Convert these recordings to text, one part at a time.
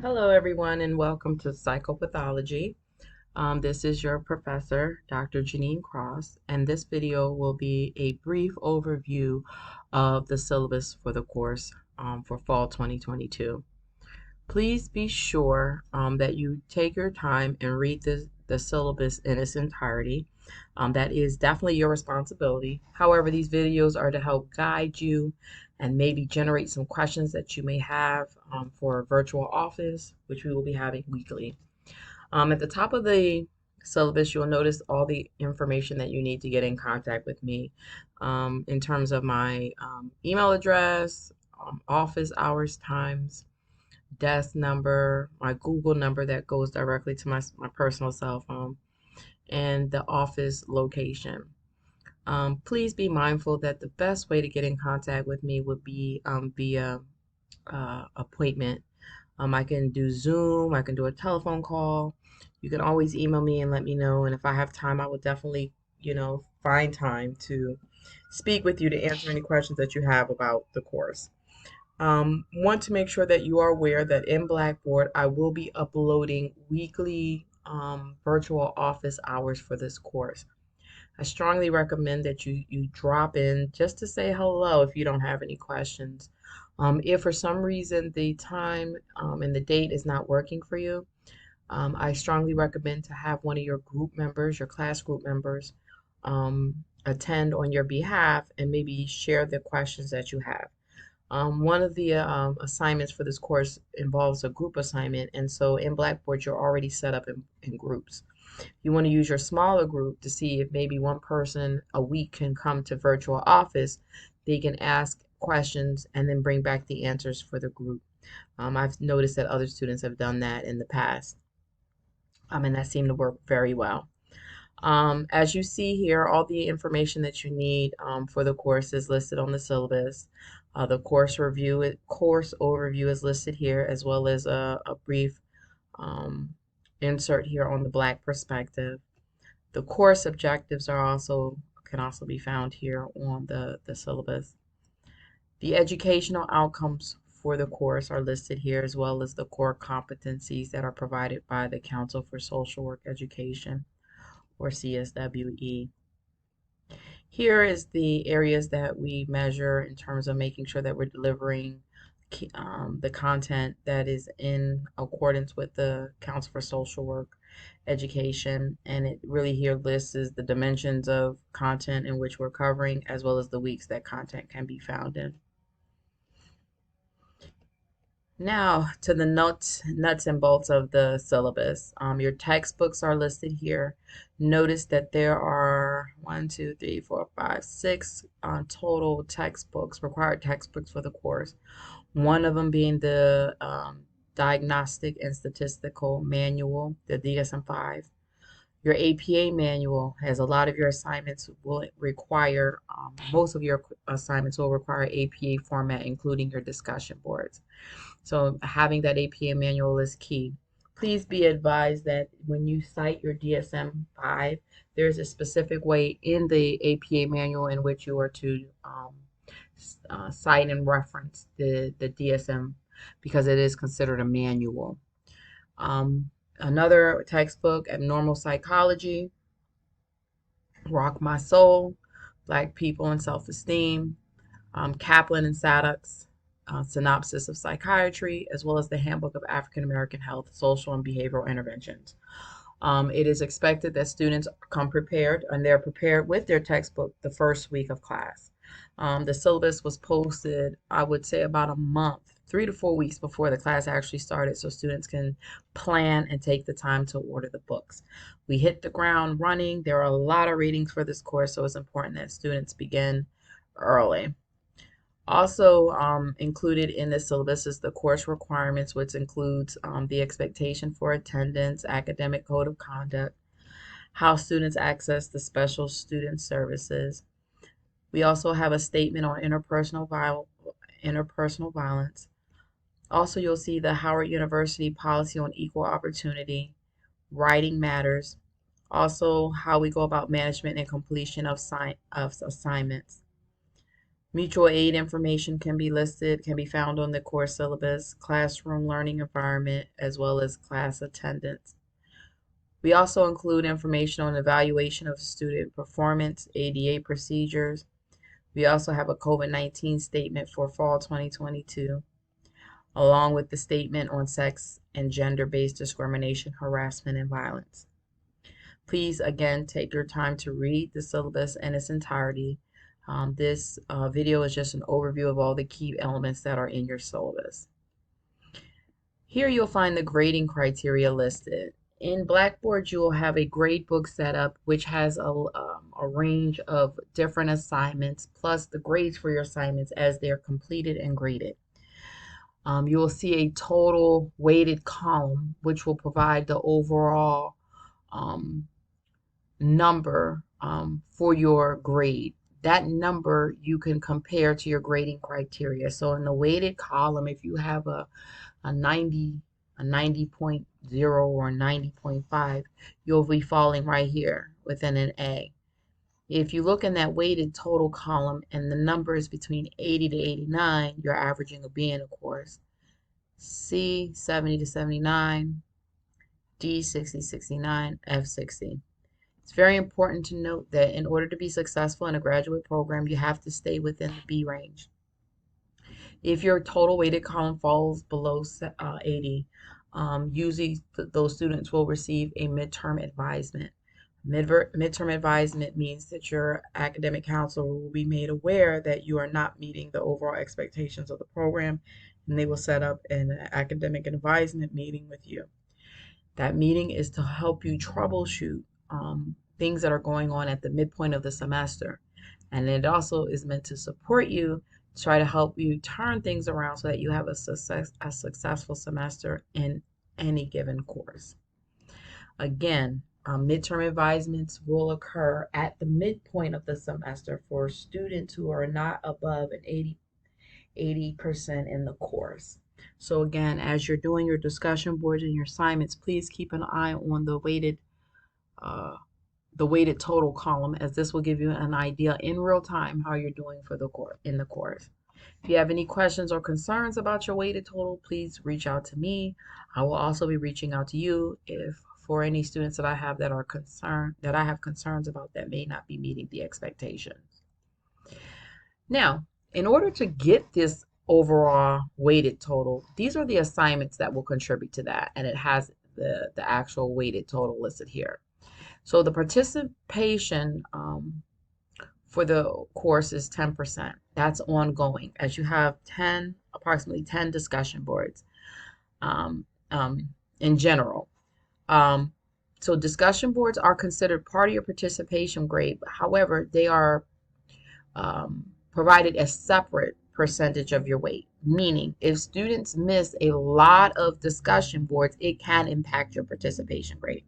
Hello, everyone, and welcome to Psychopathology. This is your professor, Dr. Janine Cross, and this video will be a brief overview of the syllabus for the course for fall 2022. Please be sure that you take your time and read the syllabus in its entirety. That is definitely your responsibility. However, these videos are to help guide you and maybe generate some questions that you may have for virtual office, which we will be having weekly. At the top of the syllabus, you'll notice all the information that you need to get in contact with me in terms of my email address, office hours, times, desk number, my Google number that goes directly to my personal cell phone, and the office location. Please be mindful that the best way to get in contact with me would be via appointment. I can do Zoom, I can do a telephone call. You can always email me and let me know. And if I have time, I will definitely, find time to speak with you to answer any questions that you have about the course. Want to make sure that you are aware that in Blackboard, I will be uploading weekly virtual office hours for this course. I strongly recommend that you drop in just to say hello if you don't have any questions. If for some reason the time and the date is not working for you, I strongly recommend to have one of your group members, your class group members, attend on your behalf and maybe share the questions that you have. One of the assignments for this course involves a group assignment, and so in Blackboard, you're already set up in groups. You want to use your smaller group to see if maybe one person a week can come to virtual office. They can ask questions and then bring back the answers for the group. I've noticed that other students have done that in the past, and that seemed to work very well. As you see here, all the information that you need for the course is listed on the syllabus. The course overview is listed here, as well as a brief um, insert here on the Black perspective. The course objectives can also be found here on the syllabus. The educational outcomes for the course are listed here, as well as the core competencies that are provided by the Council for Social Work Education, or CSWE. Here is the areas that we measure in terms of making sure that we're delivering the content that is in accordance with the Council for Social Work Education. And it really here lists the dimensions of content in which we're covering, as well as the weeks that content can be found in. Now to the nuts and bolts of the syllabus. Your textbooks are listed here. Notice that there are 6 total textbooks, required textbooks for the course. One of them being the Diagnostic and Statistical Manual, the DSM-5. Your APA manual has a lot of your assignments will require, most of your assignments will require APA format, including your discussion boards. So having that APA manual is key. Please be advised that when you cite your DSM-5, there's a specific way in the APA manual in which you are to cite and reference the DSM, because it is considered a manual. Another textbook, Abnormal Psychology, Rock My Soul, Black People and Self-Esteem, Kaplan and Saddock's Synopsis of Psychiatry, as well as the Handbook of African American Health, Social and Behavioral Interventions. It is expected that students come prepared, and they're prepared with their textbook the first week of class. The syllabus was posted, I would say, about a month, 3 to 4 weeks before the class actually started, so students can plan and take the time to order the books. We hit the ground running. There are a lot of readings for this course, so it's important that students begin early. Also included in the syllabus is the course requirements, which includes the expectation for attendance, academic code of conduct, how students access the special student services. We also have a statement on interpersonal violence. Also, you'll see the Howard University policy on equal opportunity, writing matters. Also, how we go about management and completion of assignments. Mutual aid information can be found on the course syllabus, classroom learning environment, as well as class attendance. We also include information on evaluation of student performance, ADA procedures. We also have a COVID-19 statement for fall 2022, along with the statement on sex and gender-based discrimination, harassment, and violence. Please, again, take your time to read the syllabus in its entirety. This video is just an overview of all the key elements that are in your syllabus. Here you'll find the grading criteria listed. In Blackboard, you will have a grade book set up, which has a range of different assignments, plus the grades for your assignments as they're completed and graded. You will see a total weighted column, which will provide the overall number for your grade. That number you can compare to your grading criteria. So in the weighted column, if you have a 90.0 or 90.5, you'll be falling right here within an A. If you look in that weighted total column and the number is between 80 to 89, you're averaging a B in a course. C, 70 to 79, D, 60 to 69, F, 60. It's very important to note that in order to be successful in a graduate program, you have to stay within the B range. If your total weighted column falls below 80, usually those students will receive a midterm advisement. Midterm advisement means that your academic counselor will be made aware that you are not meeting the overall expectations of the program, and they will set up an academic advisement meeting with you. That meeting is to help you troubleshoot things that are going on at the midpoint of the semester. And it also is meant to support you, to try to help you turn things around so that you have a successful semester in any given course. Again, midterm advisements will occur at the midpoint of the semester for students who are not above an 80% in the course. So again, as you're doing your discussion boards and your assignments, please keep an eye on the weighted total column, as this will give you an idea in real time how you're doing for the course. If you have any questions or concerns about your weighted total, please reach out to me. I will also be reaching out to you if for any students that I have that are concerned, that I have concerns about that may not be meeting the expectations. Now, in order to get this overall weighted total, these are the assignments that will contribute to that, and it has the actual weighted total listed here. So the participation for the course is 10%. That's ongoing, as you have approximately 10 discussion boards in general. So discussion boards are considered part of your participation grade. However, they are provided a separate percentage of your weight, meaning if students miss a lot of discussion boards, it can impact your participation grade.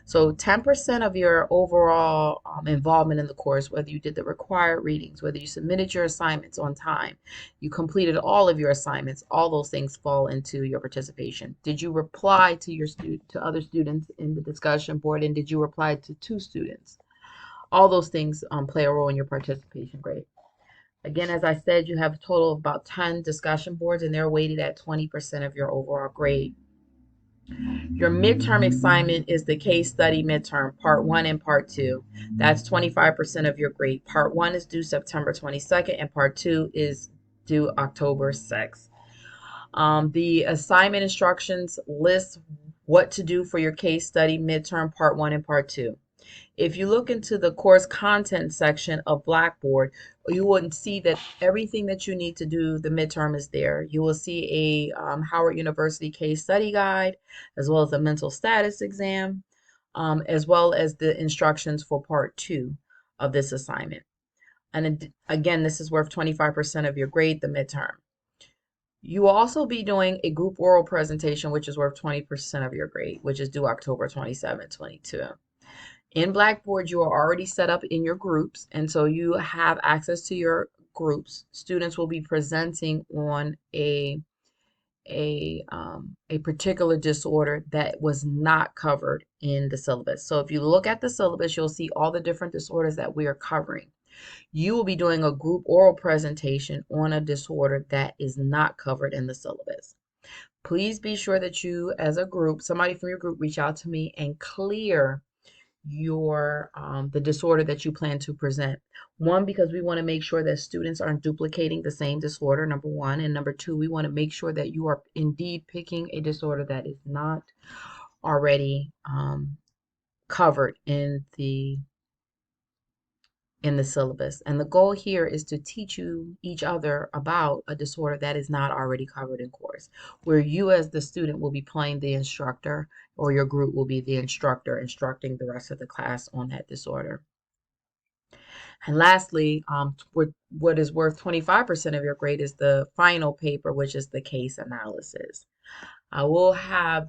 So 10% of your overall involvement in the course, whether you did the required readings, whether you submitted your assignments on time, you completed all of your assignments, all those things fall into your participation. Did you reply to other students in the discussion board, and did you reply to 2 students? All those things play a role in your participation grade. Again, as I said, you have a total of about 10 discussion boards, and they're weighted at 20% of your overall grade. Your midterm assignment is the case study midterm, part 1 and part 2. That's 25% of your grade. Part 1 is due September 22nd, and part 2 is due October 6th. The assignment instructions list what to do for your case study midterm, part 1 and part 2. If you look into the course content section of Blackboard, you wouldn't see that everything that you need to do the midterm is there. You will see a Howard University case study guide, as well as a mental status exam, as well as the instructions for part 2 of this assignment. And again, this is worth 25% of your grade, the midterm. You will also be doing a group oral presentation, which is worth 20% of your grade, which is due October 27, 22. In Blackboard, you are already set up in your groups, and so you have access to your groups. Students will be presenting on a particular disorder that was not covered in the syllabus. So if you look at the syllabus, you'll see all the different disorders that we are covering. You will be doing a group oral presentation on a disorder that is not covered in the syllabus. Please be sure that you, as a group, somebody from your group, reach out to me and clear your the disorder that you plan to present. One, because we want to make sure that students aren't duplicating the same disorder, number one, and number two, we want to make sure that you are indeed picking a disorder that is not already covered in the syllabus. And the goal here is to teach you each other about a disorder that is not already covered in course, where you as the student will be playing the instructor, or your group will be the instructor instructing the rest of the class on that disorder. And lastly, what is worth 25% of your grade is the final paper, which is the case analysis. I will have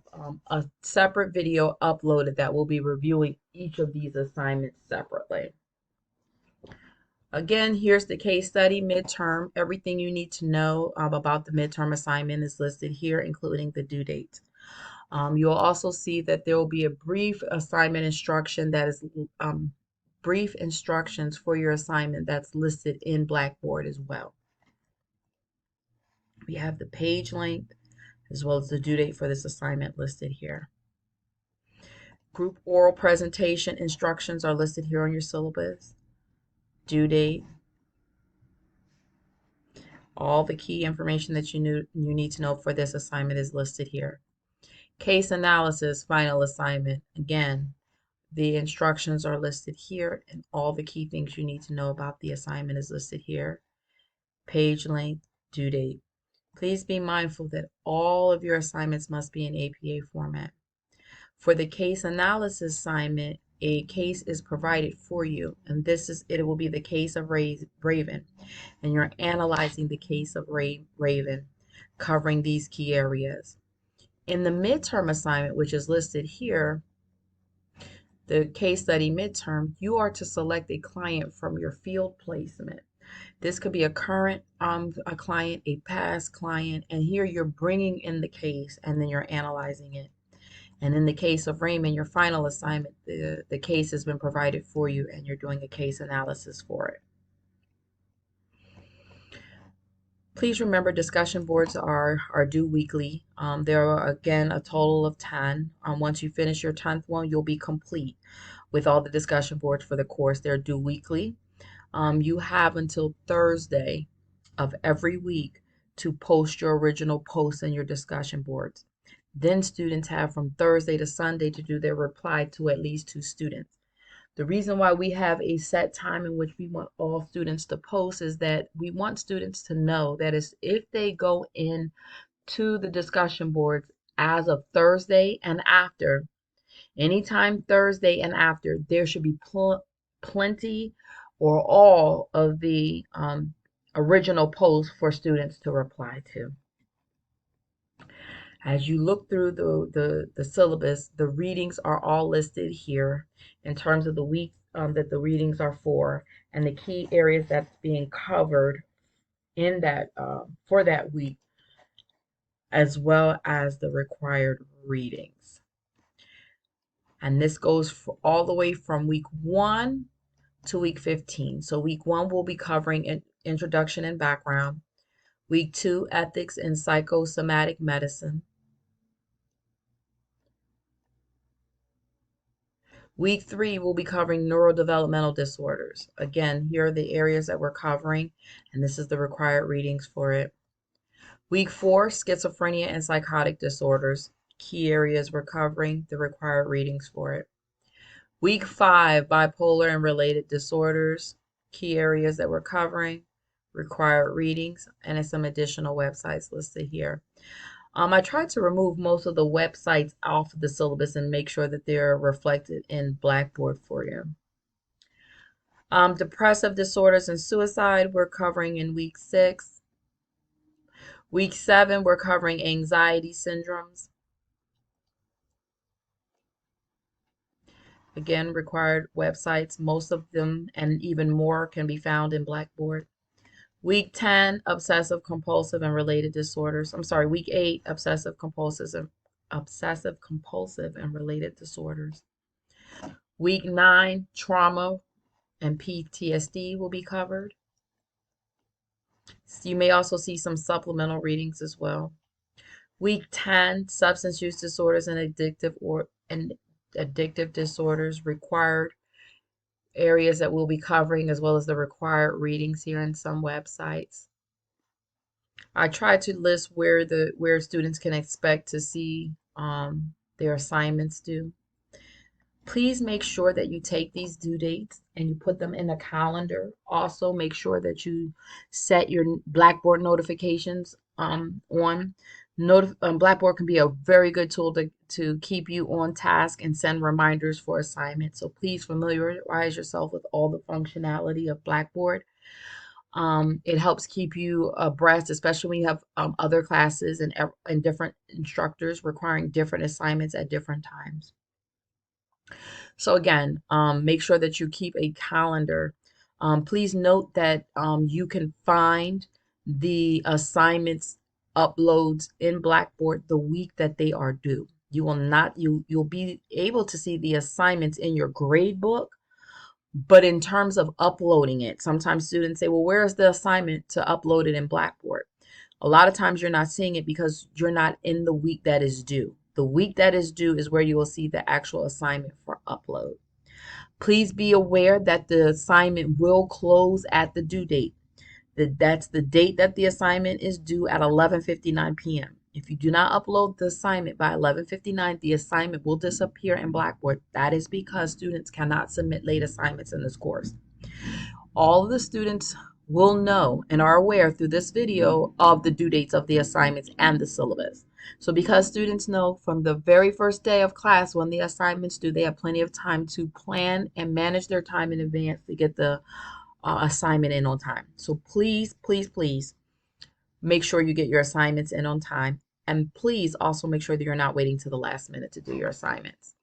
a separate video uploaded that will be reviewing each of these assignments separately. Again, here's the case study midterm. Everything you need to know about the midterm assignment is listed here, including the due date. You'll also see that there will be a brief assignment instruction that is brief instructions for your assignment that's listed in Blackboard as well. We have the page length as well as the due date for this assignment listed here. Group oral presentation instructions are listed here on your syllabus. Due date. All the key information that you need to know for this assignment is listed here. Case analysis, final assignment. Again, the instructions are listed here, and all the key things you need to know about the assignment is listed here. Page length, due date. Please be mindful that all of your assignments must be in APA format. For the case analysis assignment, a case is provided for you, and it will be the case of Raven, and you're analyzing the case of Raven, covering these key areas. In the midterm assignment, which is listed here, the case study midterm, you are to select a client from your field placement. This could be a current a client, a past client, and here you're bringing in the case and then you're analyzing it. And in the case of Raymond, your final assignment, the case has been provided for you and you're doing a case analysis for it. Please remember discussion boards are due weekly. There are, again, a total of 10. Once you finish your 10th one, you'll be complete with all the discussion boards for the course. They're due weekly. You have until Thursday of every week to post your original posts in your discussion boards. Then students have from Thursday to Sunday to do their reply to at least 2 students. The reason why we have a set time in which we want all students to post is that we want students to know that if they go in to the discussion boards as of Thursday and after, anytime Thursday and after, there should be plenty or all of the original posts for students to reply to. As you look through the syllabus, the readings are all listed here in terms of the week that the readings are for and the key areas that's being covered in that for that week, as well as the required readings. And this goes all the way from week 1 to week 15. So week 1 will be covering introduction and background. Week 2, ethics and psychosomatic medicine. Week 3 will be covering neurodevelopmental disorders. Again, here are the areas that we're covering, and this is the required readings for it. Week 4, schizophrenia and psychotic disorders. Key areas we're covering, the required readings for it. Week 5, bipolar and related disorders. Key areas that we're covering, required readings, and some additional websites listed here. I tried to remove most of the websites off of the syllabus and make sure that they're reflected in Blackboard for you. Depressive disorders and suicide we're covering in week 6. Week 7, we're covering anxiety syndromes. Again, required websites. Most of them and even more can be found in Blackboard. Week 10, obsessive compulsive and related disorders. Week 8, obsessive compulsive and related disorders. Week 9, trauma and PTSD will be covered. You may also see some supplemental readings as well. Week 10, substance use disorders and addictive disorders, required areas that we'll be covering, as well as the required readings here in some websites. I try to list where students can expect to see their assignments due. Please make sure that you take these due dates and you put them in a calendar. Also, make sure that you set your Blackboard notifications on. Blackboard can be a very good tool to keep you on task and send reminders for assignments. So please familiarize yourself with all the functionality of Blackboard. It helps keep you abreast, especially when you have other classes and different instructors requiring different assignments at different times. So again, make sure that you keep a calendar. Please note that you can find the assignments uploads in Blackboard the week that they are due. You'll be able to see the assignments in your grade book, but in terms of uploading it, sometimes students say, well, where is the assignment to upload it in Blackboard? A lot of times you're not seeing it because you're not in the week that is due. The week that is due is where you will see the actual assignment for upload. Please be aware that the assignment will close at the due date. That's the date that the assignment is due at 11:59 p.m. If you do not upload the assignment by 11:59, the assignment will disappear in Blackboard. That is because students cannot submit late assignments in this course. All of the students will know and are aware through this video of the due dates of the assignments and the syllabus. So because students know from the very first day of class when the assignments due, they have plenty of time to plan and manage their time in advance to get the assignment in on time. So please, please, please make sure you get your assignments in on time. And please also make sure that you're not waiting to the last minute to do your assignments.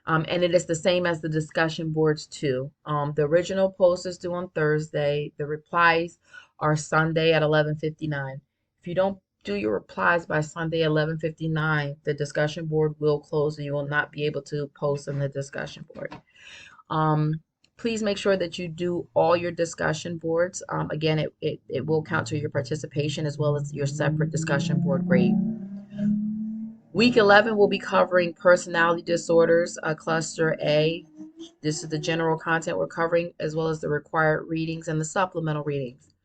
And it is the same as the discussion boards too. The original post is due on Thursday. The replies are Sunday at 11:59. If you don't do your replies by Sunday at 11:59, the discussion board will close and you will not be able to post on the discussion board. Please make sure that you do all your discussion boards. Again, it will count to your participation as well as your separate discussion board grade. Week 11 will be covering personality disorders, cluster A. This is the general content we're covering, as well as the required readings and the supplemental readings.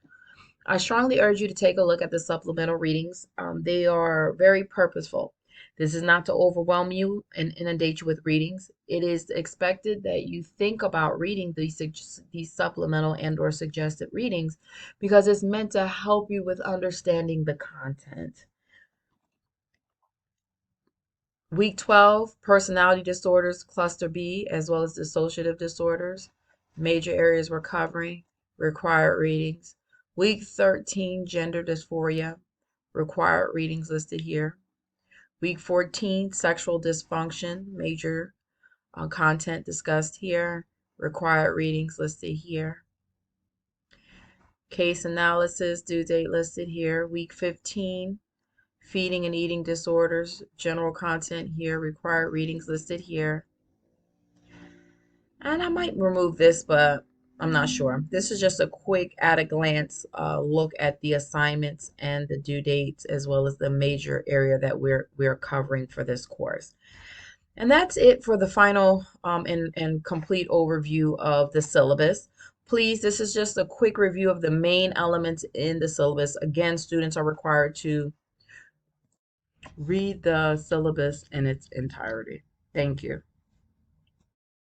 I strongly urge you to take a look at the supplemental readings. They are very purposeful. This is not to overwhelm you and inundate you with readings. It is expected that you think about reading these supplemental and or suggested readings because it's meant to help you with understanding the content. Week 12, personality disorders, cluster B, as well as dissociative disorders. Major areas we're covering, required readings. Week 13, gender dysphoria, required readings listed here. Week 14, sexual dysfunction, major content discussed here, required readings listed here. Case analysis, due date listed here. Week 15, feeding and eating disorders, general content here, required readings listed here. And I might remove this, but I'm not sure. This is just a quick at a glance look at the assignments and the due dates, as well as the major area that we're covering for this course. And that's it for the final and complete overview of the syllabus. Please, this is just a quick review of the main elements in the syllabus. Again, students are required to read the syllabus in its entirety. Thank you.